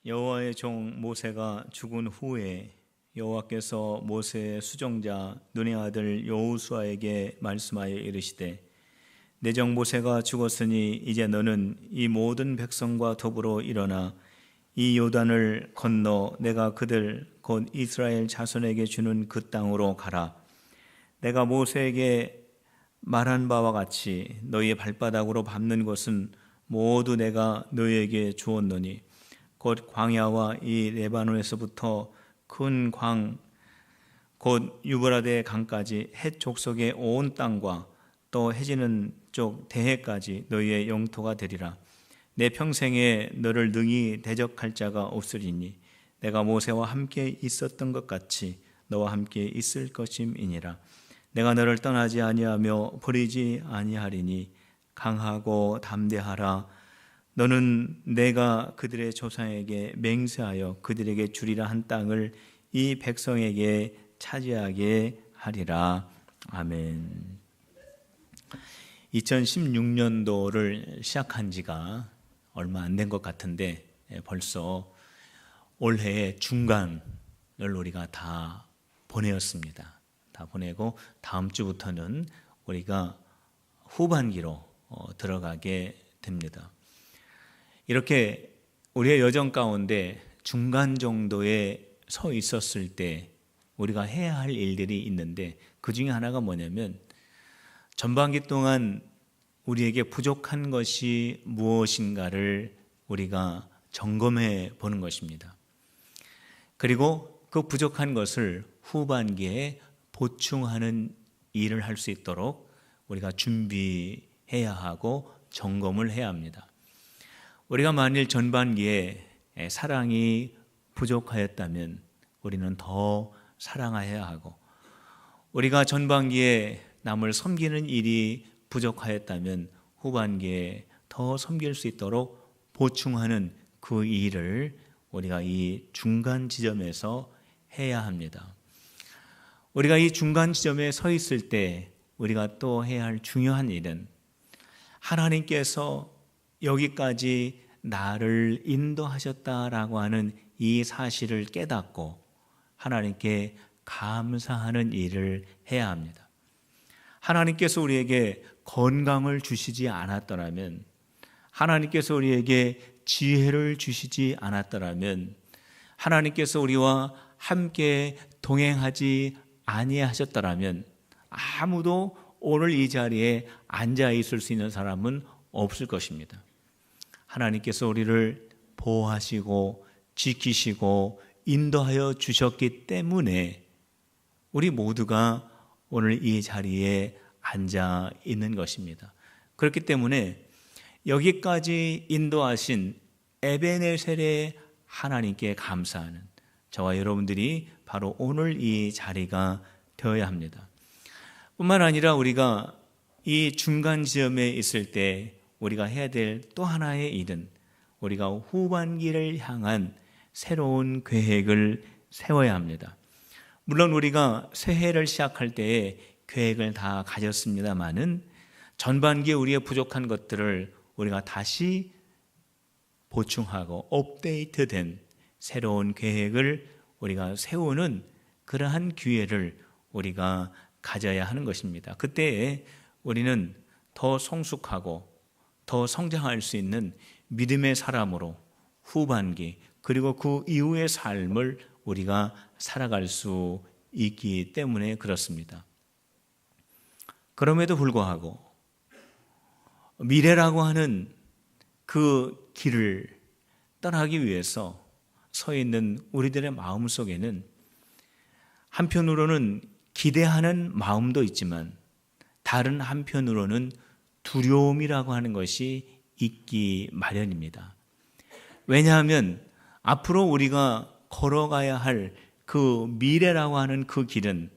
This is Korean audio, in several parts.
여호와의 종 모세가 죽은 후에 여호와께서 모세의 수종자 눈의 아들 여호수아에게 말씀하여 이르시되 내 종 모세가 죽었으니 이제 너는 이 모든 백성과 더불어 일어나 이 요단을 건너 내가 그들 곧 이스라엘 자손에게 주는 그 땅으로 가라. 내가 모세에게 말한 바와 같이 너희의 발바닥으로 밟는 것은 모두 내가 너희에게 주었노니 곧 광야와 이 레바논에서부터 큰 광 곧 유브라데 강까지 헷 족속의 온 땅과 또 해지는 쪽 대해까지 너희의 영토가 되리라. 내 평생에 너를 능히 대적할 자가 없으리니 내가 모세와 함께 있었던 것 같이 너와 함께 있을 것임이니라. 내가 너를 떠나지 아니하며 버리지 아니하리니 강하고 담대하라. 너는 내가 그들의 조상에게 맹세하여 그들에게 주리라 한 땅을 이 백성에게 차지하게 하리라. 아멘. 2016년도를 시작한 지가 얼마 안 된 것 같은데 벌써 올해의 중간을 우리가 다 보내었습니다. 다 보내고 다음 주부터는 우리가 후반기로 들어가게 됩니다. 이렇게 우리의 여정 가운데 중간 정도에 서 있었을 때 우리가 해야 할 일들이 있는데 그 중에 하나가 뭐냐면 전반기 동안 우리에게 부족한 것이 무엇인가를 우리가 점검해 보는 것입니다. 그리고 그 부족한 것을 후반기에 보충하는 일을 할 수 있도록 우리가 준비해야 하고 점검을 해야 합니다. 우리가 만일 전반기에 사랑이 부족하였다면 우리는 더 사랑해야 하고, 우리가 전반기에 남을 섬기는 일이 부족하였다면 후반기에 더 섬길 수 있도록 보충하는 그 일을 우리가 이 중간 지점에서 해야 합니다. 우리가 이 중간 지점에 서 있을 때 우리가 또 해야 할 중요한 일은 하나님께서 여기까지 나를 인도하셨다라고 하는 이 사실을 깨닫고 하나님께 감사하는 일을 해야 합니다. 하나님께서 우리에게 건강을 주시지 않았더라면, 하나님께서 우리에게 지혜를 주시지 않았더라면, 하나님께서 우리와 함께 동행하지 아니하셨더라면 아무도 오늘 이 자리에 앉아 있을 수 있는 사람은 없을 것입니다. 하나님께서 우리를 보호하시고 지키시고 인도하여 주셨기 때문에 우리 모두가 오늘 이 자리에 앉아 있는 것입니다. 그렇기 때문에 여기까지 인도하신 에베네셀의 하나님께 감사하는 저와 여러분들이 바로 오늘 이 자리가 되어야 합니다. 뿐만 아니라 우리가 이 중간 지점에 있을 때 우리가 해야 될 또 하나의 일은 우리가 후반기를 향한 새로운 계획을 세워야 합니다. 물론 우리가 새해를 시작할 때에 계획을 다 가졌습니다마는 전반기에 우리의 부족한 것들을 우리가 다시 보충하고 업데이트된 새로운 계획을 우리가 세우는 그러한 기회를 우리가 가져야 하는 것입니다. 그때에 우리는 더 성숙하고 더 성장할 수 있는 믿음의 사람으로 후반기 그리고 그 이후의 삶을 우리가 살아갈 수 있기 때문에 그렇습니다. 그럼에도 불구하고 미래라고 하는 그 길을 떠나기 위해서 서 있는 우리들의 마음 속에는 한편으로는 기대하는 마음도 있지만 다른 한편으로는 두려움이라고 하는 것이 있기 마련입니다. 왜냐하면 앞으로 우리가 걸어가야 할 그 미래라고 하는 그 길은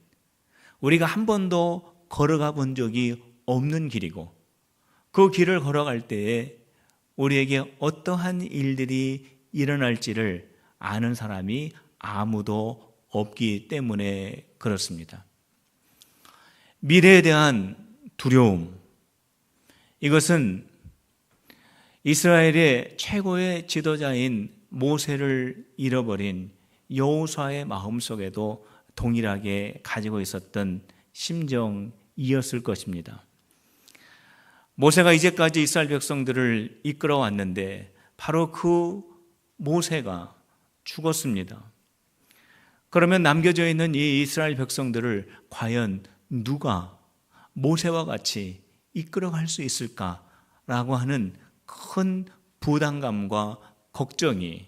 우리가 한 번도 걸어가 본 적이 없는 길이고, 그 길을 걸어갈 때에 우리에게 어떠한 일들이 일어날지를 아는 사람이 아무도 없기 때문에 그렇습니다. 미래에 대한 두려움, 이것은 이스라엘의 최고의 지도자인 모세를 잃어버린 여호수아의 마음속에도 동일하게 가지고 있었던 심정이었을 것입니다. 모세가 이제까지 이스라엘 백성들을 이끌어왔는데 바로 그 모세가 죽었습니다. 그러면 남겨져 있는 이 이스라엘 백성들을 과연 누가 모세와 같이 이끌어갈 수 있을까라고 하는 큰 부담감과 걱정이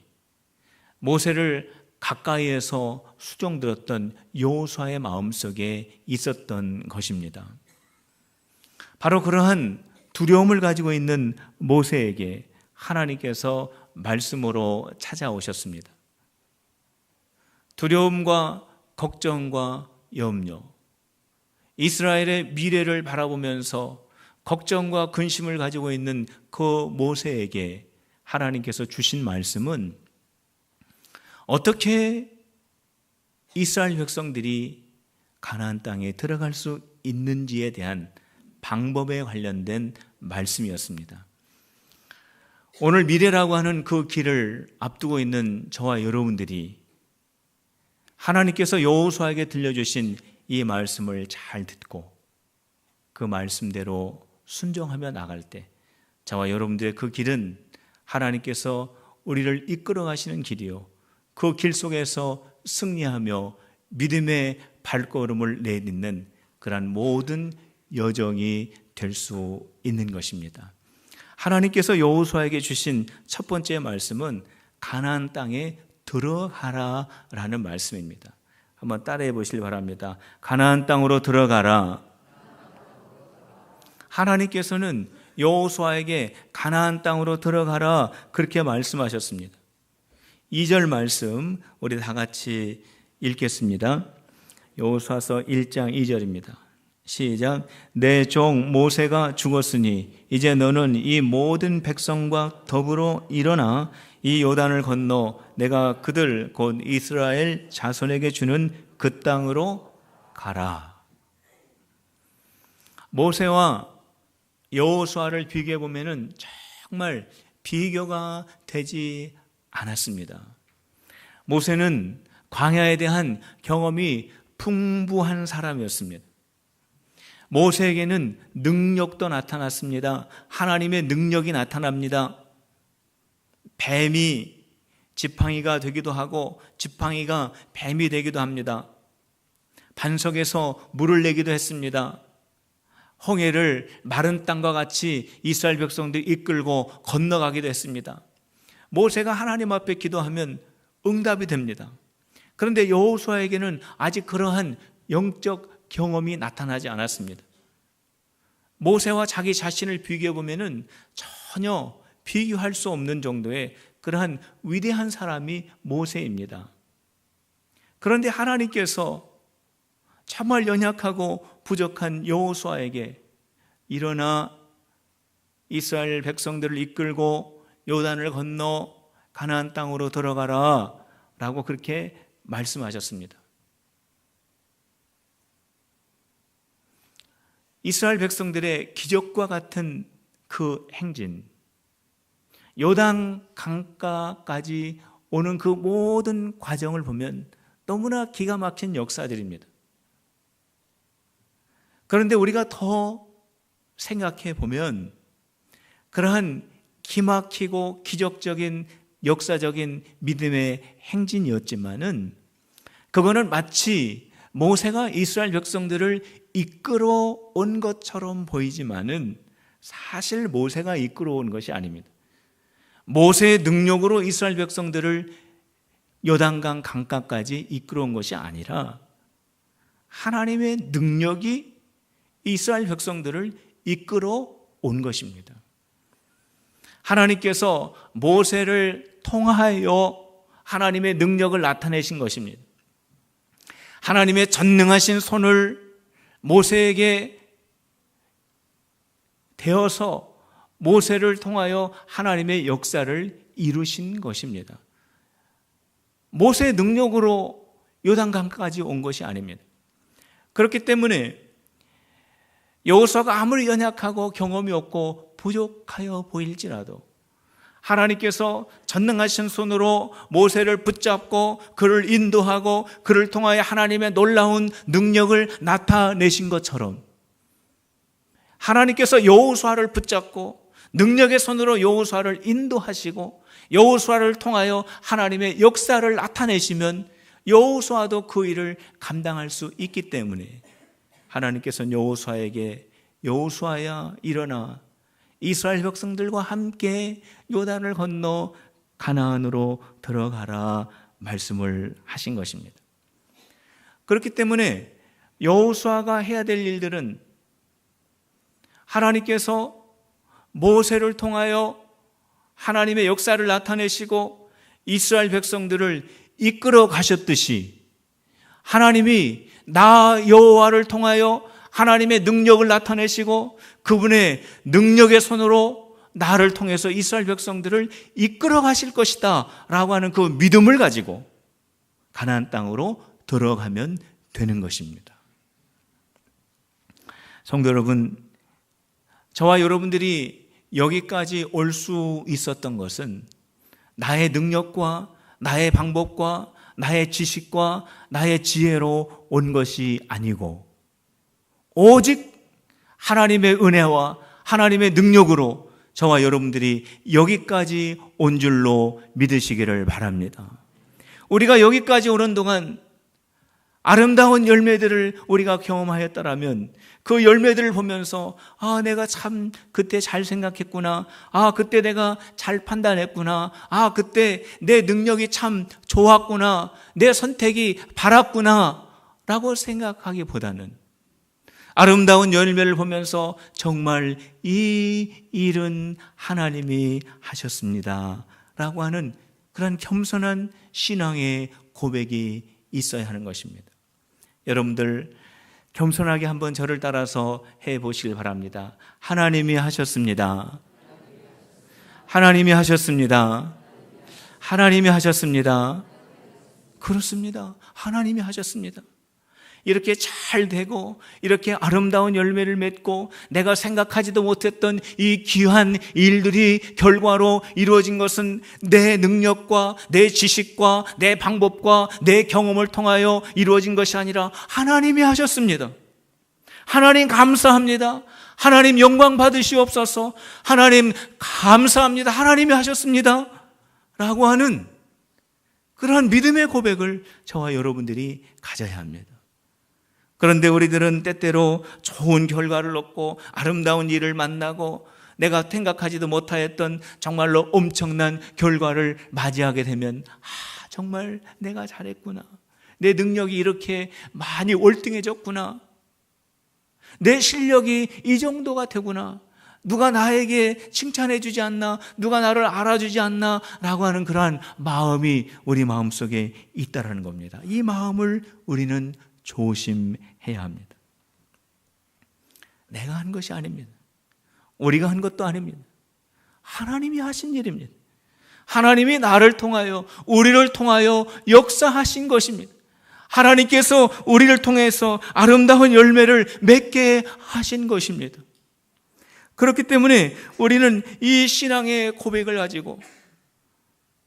모세를 가까이에서 수종들었던 여호수아의 마음속에 있었던 것입니다. 바로 그러한 두려움을 가지고 있는 모세에게 하나님께서 말씀으로 찾아오셨습니다. 두려움과 걱정과 염려, 이스라엘의 미래를 바라보면서 걱정과 근심을 가지고 있는 그 모세에게 하나님께서 주신 말씀은 어떻게 이스라엘 백성들이 가나안 땅에 들어갈 수 있는지에 대한 방법에 관련된 말씀이었습니다. 오늘 미래라고 하는 그 길을 앞두고 있는 저와 여러분들이 하나님께서 여호수아에게 들려주신 이 말씀을 잘 듣고 그 말씀대로 순종하며 나갈 때 저와 여러분들의 그 길은 하나님께서 우리를 이끌어 가시는 길이요, 그 길 속에서 승리하며 믿음의 발걸음을 내딛는 그러한 모든 여정이 될 수 있는 것입니다. 하나님께서 여호수아에게 주신 첫 번째 말씀은 가나안 땅에 들어가라라는 말씀입니다. 한번 따라해 보시기 바랍니다. 가나안 땅으로 들어가라. 하나님께서는 여호수아에게 가나안 땅으로 들어가라 그렇게 말씀하셨습니다. 2절 말씀 우리 다 같이 읽겠습니다. 여호수아서 1장 2절입니다. 시작. 내 종 모세가 죽었으니 이제 너는 이 모든 백성과 더불어 일어나 이 요단을 건너 내가 그들 곧 이스라엘 자손에게 주는 그 땅으로 가라. 모세와 여호수아를 비교해 보면은 정말 비교가 되지 않았습니다. 모세는 광야에 대한 경험이 풍부한 사람이었습니다. 모세에게는 능력도 나타났습니다. 하나님의 능력이 나타납니다. 뱀이 지팡이가 되기도 하고 지팡이가 뱀이 되기도 합니다. 반석에서 물을 내기도 했습니다. 홍해를 마른 땅과 같이 이스라엘 백성들이 이끌고 건너가기도 했습니다. 모세가 하나님 앞에 기도하면 응답이 됩니다. 그런데 여호수아에게는 아직 그러한 영적 경험이 나타나지 않았습니다. 모세와 자기 자신을 비교해 보면은 전혀 비교할 수 없는 정도의 그러한 위대한 사람이 모세입니다. 그런데 하나님께서 정말 연약하고 부족한 여호수아에게 일어나 이스라엘 백성들을 이끌고 요단을 건너 가나안 땅으로 들어가라 라고 그렇게 말씀하셨습니다. 이스라엘 백성들의 기적과 같은 그 행진, 요단 강가까지 오는 그 모든 과정을 보면 너무나 기가 막힌 역사들입니다. 그런데 우리가 더 생각해 보면 그러한 기막히고 기적적인 역사적인 믿음의 행진이었지만은 그거는 마치 모세가 이스라엘 백성들을 이끌어 온 것처럼 보이지만은 사실 모세가 이끌어온 것이 아닙니다. 모세의 능력으로 이스라엘 백성들을 요단강 강가까지 이끌어온 것이 아니라 하나님의 능력이 이스라엘 백성들을 이끌어 온 것입니다. 하나님께서 모세를 통하여 하나님의 능력을 나타내신 것입니다. 하나님의 전능하신 손을 모세에게 대어서 모세를 통하여 하나님의 역사를 이루신 것입니다. 모세의 능력으로 요단강까지 온 것이 아닙니다. 그렇기 때문에 여호수아가 아무리 연약하고 경험이 없고 부족하여 보일지라도 하나님께서 전능하신 손으로 모세를 붙잡고 그를 인도하고 그를 통하여 하나님의 놀라운 능력을 나타내신 것처럼 하나님께서 여호수아를 붙잡고 능력의 손으로 여호수아를 인도하시고 여호수아를 통하여 하나님의 역사를 나타내시면 여호수아도 그 일을 감당할 수 있기 때문에 하나님께서는 여호수아에게 여호수아야 일어나 이스라엘 백성들과 함께 요단을 건너 가나안으로 들어가라 말씀을 하신 것입니다. 그렇기 때문에 여호수아가 해야 될 일들은 하나님께서 모세를 통하여 하나님의 역사를 나타내시고 이스라엘 백성들을 이끌어 가셨듯이 하나님이 나 여호와를 통하여 하나님의 능력을 나타내시고 그분의 능력의 손으로 나를 통해서 이스라엘 백성들을 이끌어 가실 것이다 라고 하는 그 믿음을 가지고 가나안 땅으로 들어가면 되는 것입니다. 성도 여러분, 저와 여러분들이 여기까지 올 수 있었던 것은 나의 능력과 나의 방법과 나의 지식과 나의 지혜로 온 것이 아니고 오직 하나님의 은혜와 하나님의 능력으로 저와 여러분들이 여기까지 온 줄로 믿으시기를 바랍니다. 우리가 여기까지 오는 동안 아름다운 열매들을 우리가 경험하였다라면 그 열매들을 보면서 내가 참 그때 잘 생각했구나. 그때 내가 잘 판단했구나. 그때 내 능력이 참 좋았구나. 내 선택이 바랐구나 라고 생각하기보다는 아름다운 열매를 보면서 정말 이 일은 하나님이 하셨습니다 라고 하는 그런 겸손한 신앙의 고백이 있어야 하는 것입니다. 여러분들 겸손하게 한번 저를 따라서 해보시길 바랍니다. 하나님이 하셨습니다. 하나님이 하셨습니다. 하나님이 하셨습니다. 그렇습니다. 하나님이 하셨습니다. 이렇게 잘 되고 이렇게 아름다운 열매를 맺고 내가 생각하지도 못했던 이 귀한 일들이 결과로 이루어진 것은 내 능력과 내 지식과 내 방법과 내 경험을 통하여 이루어진 것이 아니라 하나님이 하셨습니다. 하나님 감사합니다. 하나님 영광 받으시옵소서. 하나님 감사합니다. 하나님이 하셨습니다 라고 하는 그러한 믿음의 고백을 저와 여러분들이 가져야 합니다. 그런데 우리들은 때때로 좋은 결과를 얻고 아름다운 일을 만나고 내가 생각하지도 못하였던 정말로 엄청난 결과를 맞이하게 되면 정말 내가 잘했구나. 내 능력이 이렇게 많이 월등해졌구나. 내 실력이 이 정도가 되구나. 누가 나에게 칭찬해 주지 않나? 누가 나를 알아주지 않나? 라고 하는 그러한 마음이 우리 마음속에 있다라는 겁니다. 이 마음을 우리는 조심해야 합니다. 내가 한 것이 아닙니다. 우리가 한 것도 아닙니다. 하나님이 하신 일입니다. 하나님이 나를 통하여 우리를 통하여 역사하신 것입니다. 하나님께서 우리를 통해서 아름다운 열매를 맺게 하신 것입니다. 그렇기 때문에 우리는 이 신앙의 고백을 가지고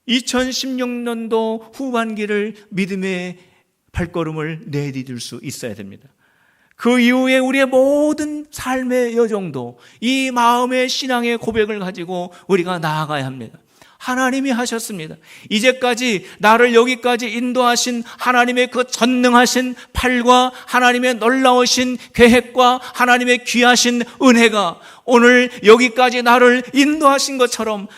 2016년도 후반기를 믿음의 발걸음을 내디딜 수 있어야 됩니다. 그 이후에 우리의 모든 삶의 여정도 이 마음의 신앙의 고백을 가지고 우리가 나아가야 합니다. 하나님이 하셨습니다. 이제까지 나를 여기까지 인도하신 하나님의 그 전능하신 팔과 하나님의 놀라우신 계획과 하나님의 귀하신 은혜가 오늘 여기까지 나를 인도하신 것처럼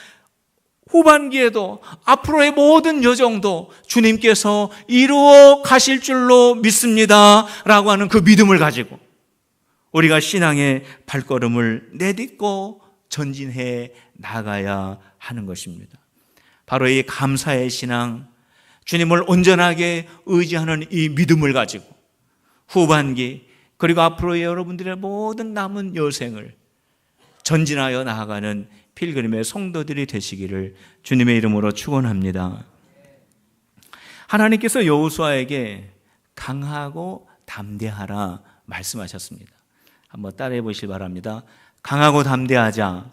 후반기에도 앞으로의 모든 여정도 주님께서 이루어 가실 줄로 믿습니다 라고 하는 그 믿음을 가지고 우리가 신앙의 발걸음을 내딛고 전진해 나가야 하는 것입니다. 바로 이 감사의 신앙, 주님을 온전하게 의지하는 이 믿음을 가지고 후반기 그리고 앞으로의 여러분들의 모든 남은 여생을 전진하여 나아가는 필그림의 성도들이 되시기를 주님의 이름으로 축원합니다. 하나님께서 여호수아에게 강하고 담대하라 말씀하셨습니다. 한번 따라해 보시기 바랍니다. 강하고 담대하자.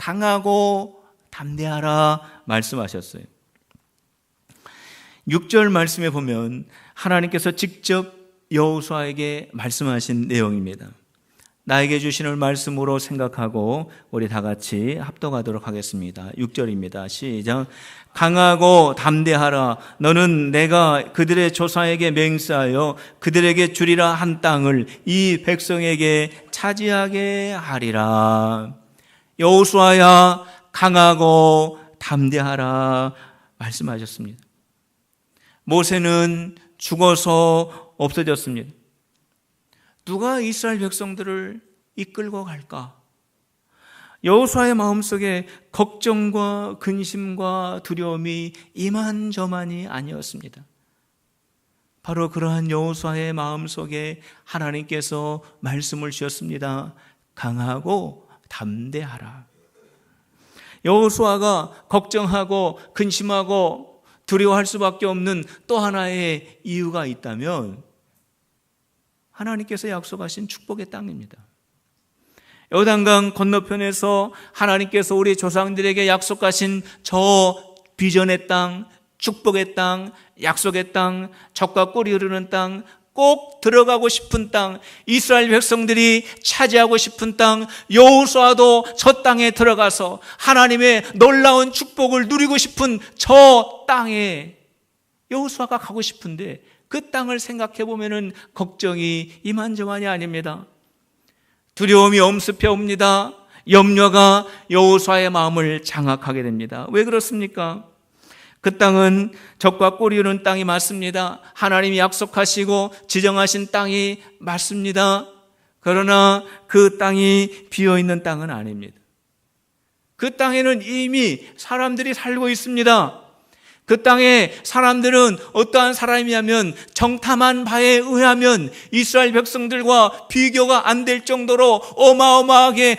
강하고 담대하라 말씀하셨어요. 6절 말씀에 보면 하나님께서 직접 여호수아에게 말씀하신 내용입니다. 나에게 주시는 말씀으로 생각하고 우리 다 같이 합독하도록 하겠습니다. 6절입니다. 시작. 강하고 담대하라. 너는 내가 그들의 조상에게 맹세하여 그들에게 주리라 한 땅을 이 백성에게 차지하게 하리라. 여호수아야, 강하고 담대하라 말씀하셨습니다. 모세는 죽어서 없어졌습니다. 누가 이스라엘 백성들을 이끌고 갈까? 여호수아의 마음속에 걱정과 근심과 두려움이 이만저만이 아니었습니다. 바로 그러한 여호수아의 마음속에 하나님께서 말씀을 주셨습니다. 강하고 담대하라. 여호수아가 걱정하고 근심하고 두려워할 수밖에 없는 또 하나의 이유가 있다면 하나님께서 약속하신 축복의 땅입니다. 요단강 건너편에서 하나님께서 우리 조상들에게 약속하신 저 비전의 땅, 축복의 땅, 약속의 땅, 젖과 꿀이 흐르는 땅, 꼭 들어가고 싶은 땅, 이스라엘 백성들이 차지하고 싶은 땅, 여호수아도 저 땅에 들어가서 하나님의 놀라운 축복을 누리고 싶은 저 땅에 여호수아가 가고 싶은데 그 땅을 생각해 보면은 걱정이 이만저만이 아닙니다. 두려움이 엄습해 옵니다. 염려가 여호수아의 마음을 장악하게 됩니다. 왜 그렇습니까? 그 땅은 젖과 꿀이 흐르는 땅이 맞습니다. 하나님이 약속하시고 지정하신 땅이 맞습니다. 그러나 그 땅이 비어있는 땅은 아닙니다. 그 땅에는 이미 사람들이 살고 있습니다. 그 땅의 사람들은 어떠한 사람이냐면 정탐한 바에 의하면 이스라엘 백성들과 비교가 안 될 정도로 어마어마하게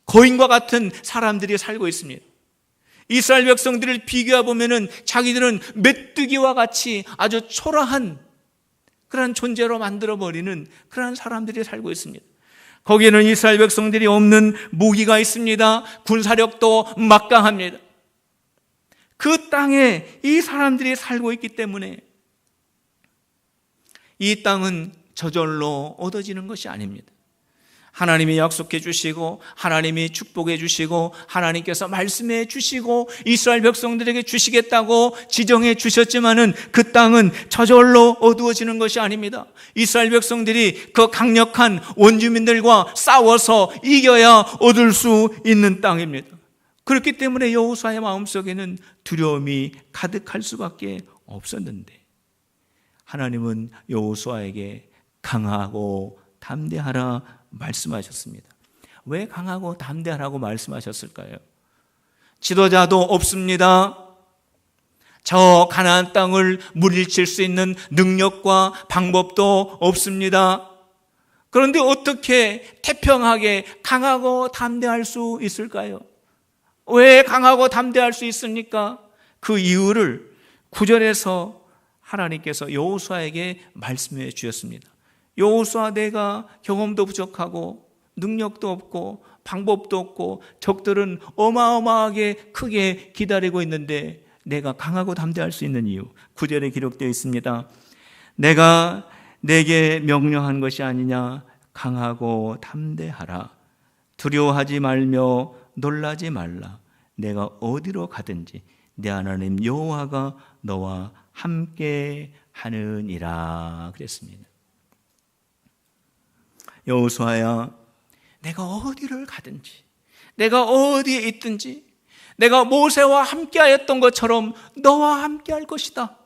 거인과 같은 사람들이 살고 있습니다. 이스라엘 백성들을 비교해 보면은 자기들은 메뚜기와 같이 아주 초라한 그런 존재로 만들어버리는 그런 사람들이 살고 있습니다. 거기에는 이스라엘 백성들이 없는 무기가 있습니다. 군사력도 막강합니다. 그 땅에 이 사람들이 살고 있기 때문에 이 땅은 저절로 얻어지는 것이 아닙니다. 하나님이 약속해 주시고 하나님이 축복해 주시고 하나님께서 말씀해 주시고 이스라엘 백성들에게 주시겠다고 지정해 주셨지만은 그 땅은 저절로 어두워지는 것이 아닙니다. 이스라엘 백성들이 그 강력한 원주민들과 싸워서 이겨야 얻을 수 있는 땅입니다. 그렇기 때문에 여호수아의 마음속에는 두려움이 가득할 수밖에 없었는데 하나님은 여호수아에게 강하고 담대하라 말씀하셨습니다. 왜 강하고 담대하라고 말씀하셨을까요? 지도자도 없습니다. 저 가나안 땅을 물리칠 수 있는 능력과 방법도 없습니다. 그런데 어떻게 태평하게 강하고 담대할 수 있을까요? 왜 강하고 담대할 수 있습니까? 그 이유를 9절에서 하나님께서 여호수아에게 말씀해 주셨습니다. 여호수아, 내가 경험도 부족하고 능력도 없고 방법도 없고 적들은 어마어마하게 크게 기다리고 있는데 내가 강하고 담대할 수 있는 이유 9절에 기록되어 있습니다. 내가 내게 명령한 것이 아니냐. 강하고 담대하라. 두려워하지 말며 놀라지 말라. 내가 어디로 가든지 내 하나님 여호와가 너와 함께 하느니라 그랬습니다. 여호수아야, 내가 어디를 가든지 내가 어디에 있든지 내가 모세와 함께하였던 것처럼 너와 함께할 것이다.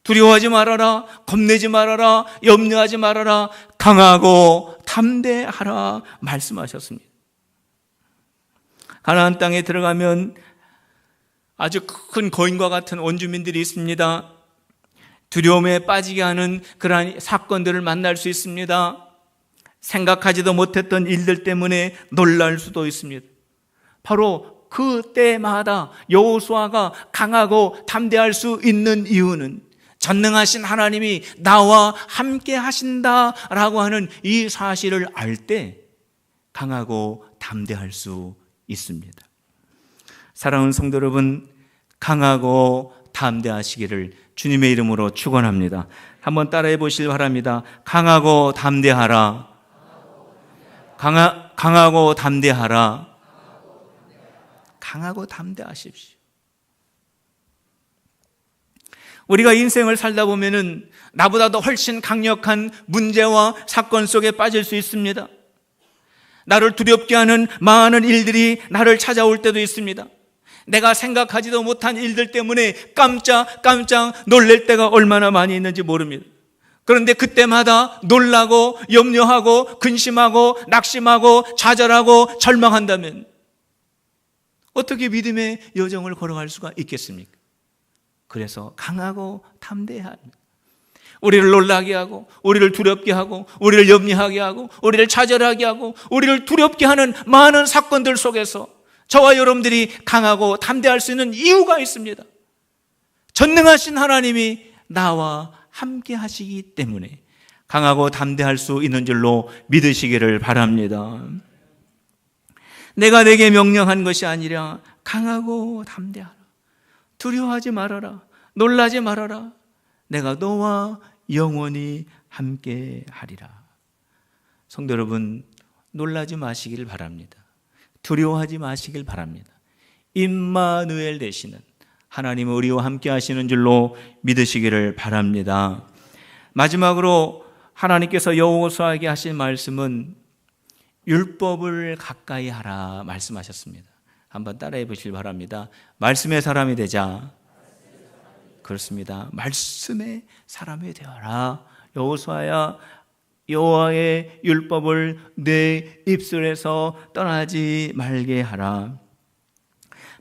두려워하지 말아라. 겁내지 말아라. 염려하지 말아라. 강하고 담대하라 말씀하셨습니다. 가나안 땅에 들어가면 아주 큰 거인과 같은 원주민들이 있습니다. 두려움에 빠지게 하는 그러한 사건들을 만날 수 있습니다. 생각하지도 못했던 일들 때문에 놀랄 수도 있습니다. 바로 그 때마다 여호수아가 강하고 담대할 수 있는 이유는 전능하신 하나님이 나와 함께 하신다라고 하는 이 사실을 알 때 강하고 담대할 수 있습니다. 사랑하는 성도 여러분, 강하고 담대하시기를 주님의 이름으로 축원합니다. 한번 따라해 보시길 바랍니다. 강하고 담대하라. 강하고 담대하라. 강하고 담대하십시오. 우리가 인생을 살다 보면은 나보다도 훨씬 강력한 문제와 사건 속에 빠질 수 있습니다. 나를 두렵게 하는 많은 일들이 나를 찾아올 때도 있습니다. 내가 생각하지도 못한 일들 때문에 깜짝 놀랄 때가 얼마나 많이 있는지 모릅니다. 그런데 그때마다 놀라고 염려하고 근심하고 낙심하고 좌절하고 절망한다면 어떻게 믿음의 여정을 걸어갈 수가 있겠습니까? 그래서 강하고 담대해야 합니다. 우리를 놀라게 하고, 우리를 두렵게 하고, 우리를 염려하게 하고, 우리를 좌절하게 하고, 우리를 두렵게 하는 많은 사건들 속에서 저와 여러분들이 강하고 담대할 수 있는 이유가 있습니다. 전능하신 하나님이 나와 함께 하시기 때문에 강하고 담대할 수 있는 줄로 믿으시기를 바랍니다. 내가 내게 명령한 것이 아니라 강하고 담대하라. 두려워하지 말아라. 놀라지 말아라. 내가 너와 영원히 함께 하리라. 성도 여러분, 놀라지 마시길 바랍니다. 두려워하지 마시길 바랍니다. 임마누엘 되시는 하나님은 우리와 함께 하시는 줄로 믿으시기를 바랍니다. 마지막으로 하나님께서 여호수아에게 하신 말씀은 율법을 가까이 하라 말씀하셨습니다. 한번 따라해 보시길 바랍니다. 말씀의 사람이 되자. 그렇습니다. 말씀의 사람이 되어라. 여호수아야, 여호와의 율법을 내 입술에서 떠나지 말게 하라.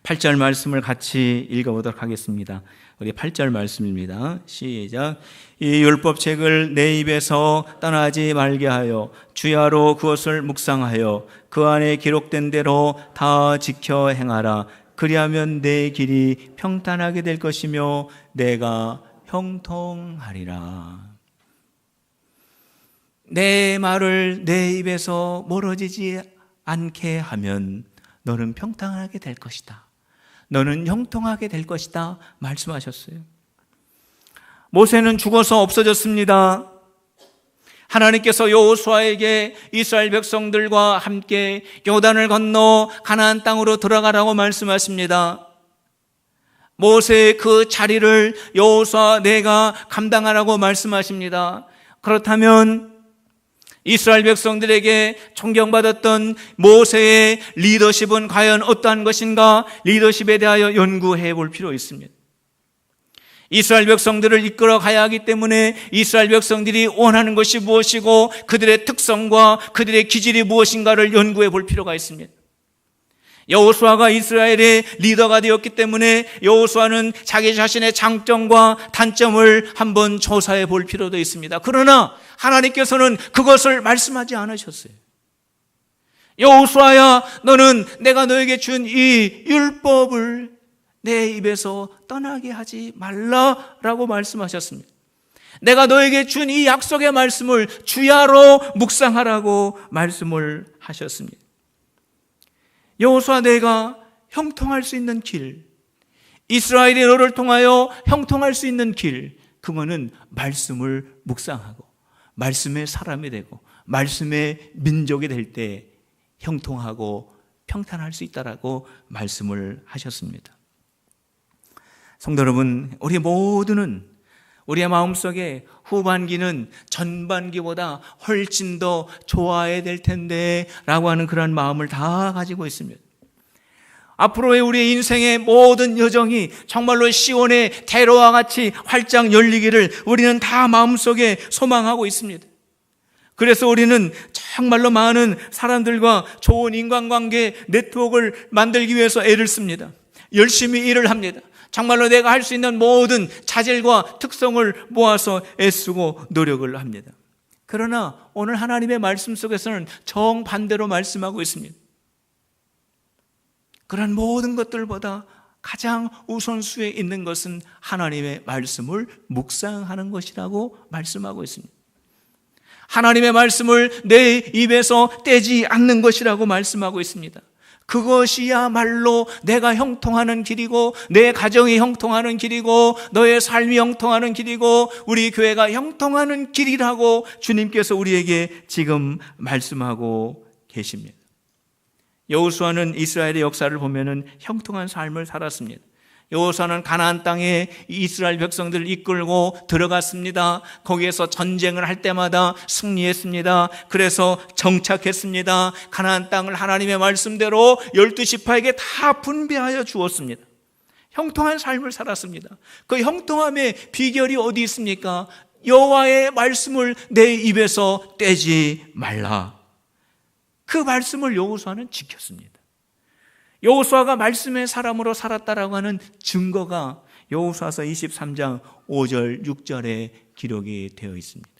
8절 말씀을 같이 읽어보도록 하겠습니다. 우리 8절 말씀입니다. 시작. 이 율법책을 내 입에서 떠나지 말게 하여 주야로 그것을 묵상하여 그 안에 기록된 대로 다 지켜 행하라. 그리하면 내 길이 평탄하게 될 것이며 내가 형통하리라. 내 말을 내 입에서 멀어지지 않게 하면 너는 평탄하게 될 것이다. 너는 형통하게 될 것이다 말씀하셨어요. 모세는 죽어서 없어졌습니다. 하나님께서 여호수아에게 이스라엘 백성들과 함께 요단을 건너 가나안 땅으로 들어가라고 말씀하십니다. 모세의 그 자리를 여호수아 내가 감당하라고 말씀하십니다. 그렇다면 이스라엘 백성들에게 존경받았던 모세의 리더십은 과연 어떠한 것인가? 리더십에 대하여 연구해 볼 필요 있습니다. 이스라엘 백성들을 이끌어 가야 하기 때문에 이스라엘 백성들이 원하는 것이 무엇이고 그들의 특성과 그들의 기질이 무엇인가를 연구해 볼 필요가 있습니다. 여호수아가 이스라엘의 리더가 되었기 때문에 여호수아는 자기 자신의 장점과 단점을 한번 조사해 볼 필요도 있습니다. 그러나 하나님께서는 그것을 말씀하지 않으셨어요. 여호수아야, 너는 내가 너에게 준 이 율법을 내 입에서 떠나게 하지 말라라고 말씀하셨습니다. 내가 너에게 준 이 약속의 말씀을 주야로 묵상하라고 말씀을 하셨습니다. 여호수아, 내가 형통할 수 있는 길, 이스라엘이 너를 통하여 형통할 수 있는 길, 그거는 말씀을 묵상하고 말씀의 사람이 되고 말씀의 민족이 될 때 형통하고 평탄할 수 있다라고 말씀을 하셨습니다. 성도 여러분, 우리 모두는 우리의 마음속에 후반기는 전반기보다 훨씬 더 좋아야 될 텐데 라고 하는 그런 마음을 다 가지고 있습니다. 앞으로의 우리의 인생의 모든 여정이 정말로 시온의 대로와 같이 활짝 열리기를 우리는 다 마음속에 소망하고 있습니다. 그래서 우리는 정말로 많은 사람들과 좋은 인간관계 네트워크를 만들기 위해서 애를 씁니다. 열심히 일을 합니다. 정말로 내가 할 수 있는 모든 자질과 특성을 모아서 애쓰고 노력을 합니다. 그러나 오늘 하나님의 말씀 속에서는 정반대로 말씀하고 있습니다. 그런 모든 것들보다 가장 우선수에 있는 것은 하나님의 말씀을 묵상하는 것이라고 말씀하고 있습니다. 하나님의 말씀을 내 입에서 떼지 않는 것이라고 말씀하고 있습니다. 그것이야말로 내가 형통하는 길이고 내 가정이 형통하는 길이고 너의 삶이 형통하는 길이고 우리 교회가 형통하는 길이라고 주님께서 우리에게 지금 말씀하고 계십니다. 여호수아는 이스라엘의 역사를 보면은 형통한 삶을 살았습니다. 여호수아는 가나안 땅에 이스라엘 백성들을 이끌고 들어갔습니다. 거기에서 전쟁을 할 때마다 승리했습니다. 그래서 정착했습니다. 가나안 땅을 하나님의 말씀대로 12지파에게 다 분배하여 주었습니다. 형통한 삶을 살았습니다. 그 형통함의 비결이 어디 있습니까? 여호와의 말씀을 내 입에서 떼지 말라. 그 말씀을 여호수아는 지켰습니다. 여호수아가 말씀의 사람으로 살았다라고 하는 증거가 여호수아서 23장 5절 6절에 기록이 되어 있습니다.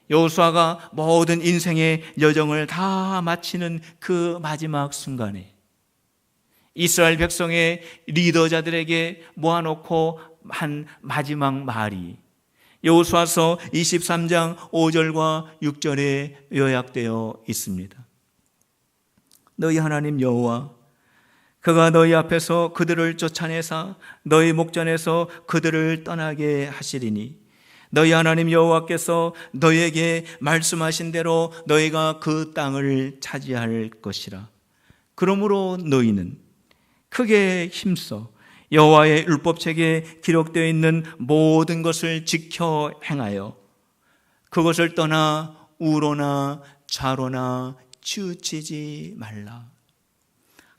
여호수아가 모든 인생의 여정을 다 마치는 그 마지막 순간에 이스라엘 백성의 리더자들에게 모아놓고 한 마지막 말이 여호수아서 23장 5절과 6절에 요약되어 있습니다. 너희 하나님 여호와 그가 너희 앞에서 그들을 쫓아내사 너희 목전에서 그들을 떠나게 하시리니 너희 하나님 여호와께서 너희에게 말씀하신 대로 너희가 그 땅을 차지할 것이라. 그러므로 너희는 크게 힘써 여호와의 율법책에 기록되어 있는 모든 것을 지켜 행하여 그것을 떠나 우로나 좌로나 치우치지 말라.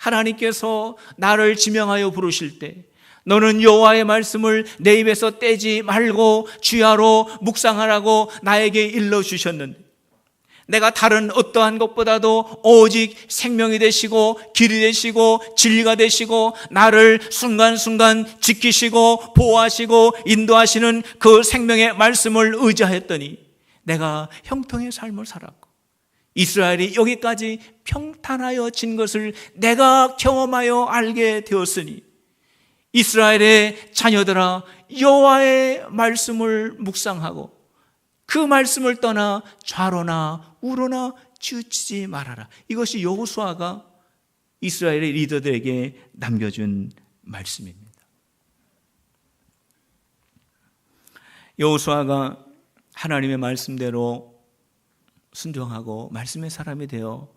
하나님께서 나를 지명하여 부르실 때 너는 여호와의 말씀을 내 입에서 떼지 말고 주야로 묵상하라고 나에게 일러주셨는데 내가 다른 어떠한 것보다도 오직 생명이 되시고 길이 되시고 진리가 되시고 나를 순간순간 지키시고 보호하시고 인도하시는 그 생명의 말씀을 의지하였더니 내가 형통의 삶을 살았고 이스라엘이 여기까지 평탄하여진 것을 내가 경험하여 알게 되었으니 이스라엘의 자녀들아 여호와의 말씀을 묵상하고 그 말씀을 떠나 좌로나 우로나 치우치지 말아라. 이것이 여호수아가 이스라엘의 리더들에게 남겨준 말씀입니다. 여호수아가 하나님의 말씀대로 순종하고 말씀의 사람이 되어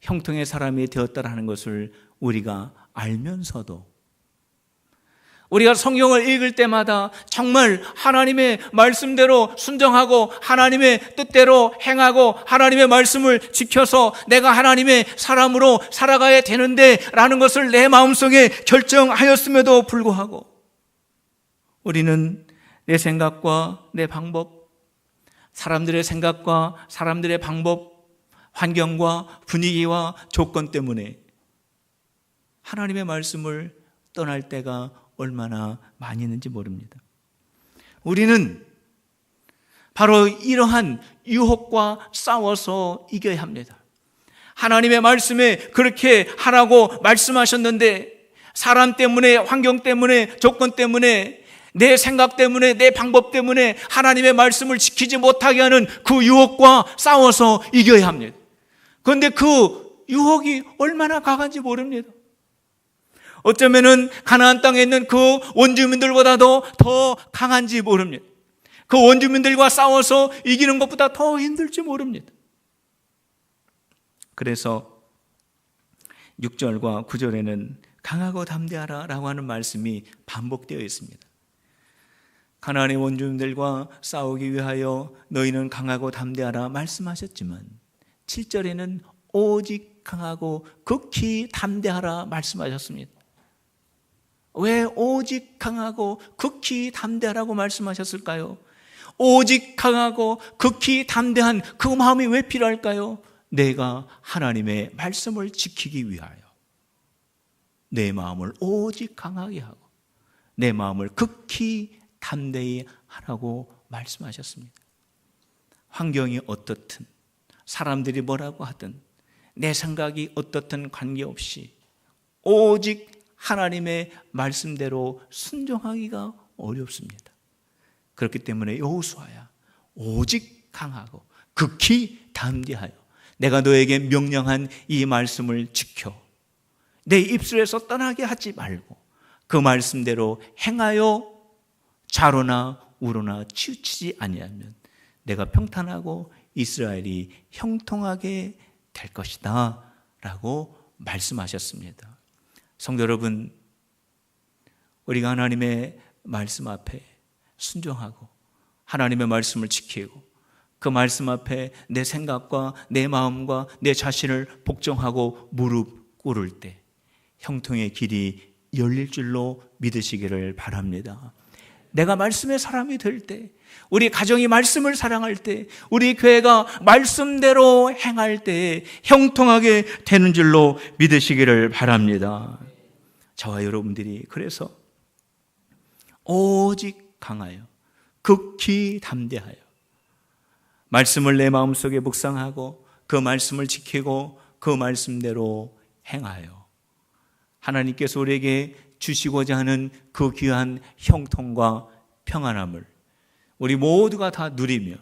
형통의 사람이 되었다라는 것을 우리가 알면서도 우리가 성경을 읽을 때마다 정말 하나님의 말씀대로 순종하고 하나님의 뜻대로 행하고 하나님의 말씀을 지켜서 내가 하나님의 사람으로 살아가야 되는데 라는 것을 내 마음속에 결정하였음에도 불구하고 우리는 내 생각과 내 방법, 사람들의 생각과 사람들의 방법, 환경과 분위기와 조건 때문에 하나님의 말씀을 떠날 때가 얼마나 많이 있는지 모릅니다. 우리는 바로 이러한 유혹과 싸워서 이겨야 합니다. 하나님의 말씀에 그렇게 하라고 말씀하셨는데 사람 때문에, 환경 때문에, 조건 때문에, 내 생각 때문에, 내 방법 때문에 하나님의 말씀을 지키지 못하게 하는 그 유혹과 싸워서 이겨야 합니다. 그런데 그 유혹이 얼마나 강한지 모릅니다. 어쩌면은 가나안 땅에 있는 그 원주민들보다도 더 강한지 모릅니다. 그 원주민들과 싸워서 이기는 것보다 더 힘들지 모릅니다. 그래서 6절과 9절에는 강하고 담대하라 라고 하는 말씀이 반복되어 있습니다. 가나안의 원주민들과 싸우기 위하여 너희는 강하고 담대하라 말씀하셨지만 7절에는 오직 강하고 극히 담대하라 말씀하셨습니다. 왜 오직 강하고 극히 담대하라고 말씀하셨을까요? 오직 강하고 극히 담대한 그 마음이 왜 필요할까요? 내가 하나님의 말씀을 지키기 위하여 내 마음을 오직 강하게 하고 내 마음을 극히 담대히 하라고 말씀하셨습니다. 환경이 어떻든 사람들이 뭐라고 하든 내 생각이 어떻든 관계없이 오직 하나님의 말씀대로 순종하기가 어렵습니다. 그렇기 때문에 여호수아야 오직 강하고 극히 담대하여 내가 너에게 명령한 이 말씀을 지켜 내 입술에서 떠나게 하지 말고 그 말씀대로 행하여 좌로나 우로나 치우치지 아니하면 내가 평탄하고 이스라엘이 형통하게 될 것이다 라고 말씀하셨습니다. 성도 여러분, 우리가 하나님의 말씀 앞에 순종하고 하나님의 말씀을 지키고 그 말씀 앞에 내 생각과 내 마음과 내 자신을 복종하고 무릎 꿇을 때 형통의 길이 열릴 줄로 믿으시기를 바랍니다. 내가 말씀의 사람이 될 때, 우리 가정이 말씀을 사랑할 때, 우리 교회가 말씀대로 행할 때 형통하게 되는 줄로 믿으시기를 바랍니다. 저와 여러분들이 그래서 오직 강하여 극히 담대하여 말씀을 내 마음속에 묵상하고 그 말씀을 지키고 그 말씀대로 행하여 하나님께서 우리에게 주시고자 하는 그 귀한 형통과 평안함을 우리 모두가 다 누리며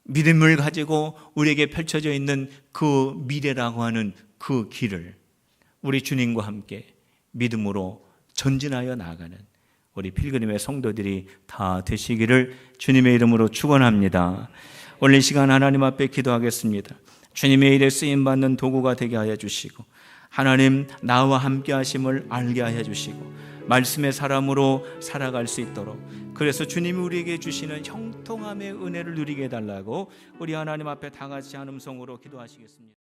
믿음을 가지고 우리에게 펼쳐져 있는 그 미래라고 하는 그 길을 우리 주님과 함께 믿음으로 전진하여 나아가는 우리 필그림의 성도들이 다 되시기를 주님의 이름으로 축원합니다. 오늘 이 시간 하나님 앞에 기도하겠습니다. 주님의 일에 쓰임받는 도구가 되게 하여 주시고 하나님 나와 함께 하심을 알게 하여 주시고 말씀의 사람으로 살아갈 수 있도록, 그래서 주님이 우리에게 주시는 형통함의 은혜를 누리게 해달라고 우리 하나님 앞에 다 같이 한 음성으로 기도하시겠습니다.